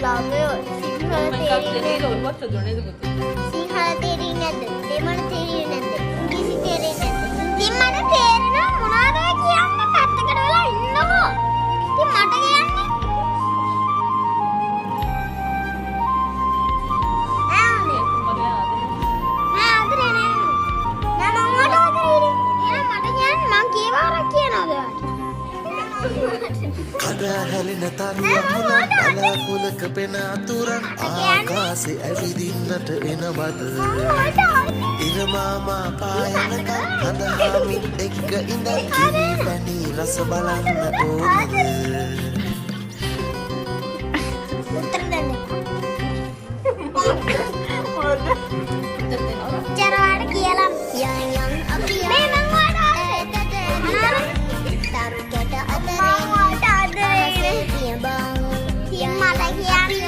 ළමයෝ සිංහල තේරෙන්නේ ඔයවත් දුන්නේ පුතේ. සිංහල තේරෙන්නේ නැද්ද? දෙමළ තේරෙන්නේ නැද්ද? ඉංග්‍රීසි තේරෙන්නේ නැද්ද? ඉතින් මට තේරෙනවා මොනවද කියන්නේ පැත්තකට වෙලා ඉන්නකෝ. ඉතින් මට කියන්නේ ආනේ මගේ ආදරේ. නෑ ආදරේ නෑ. නෑ මම මට ආදරේ. එහෙනම් මට කියන්නේ මං කීවාරක් කියනවද ඔයාලට? කඩහැලෙන තනියම බලාකුලක පෙන අතුරන් ආකාසේ ඇවිදින්නට එනවද ඉරමාමා පායනක හදහමින් එක්ක ඉඳන් කිරි පැණි රස බලන්න ඕනද උත්තර දෙන්න. චරවාට කියලා යන් අපි මේ මං වාට ආදරේ. තරුකට අතරේ වාට ආදරේ. තියබං. තියමල කියන්නේ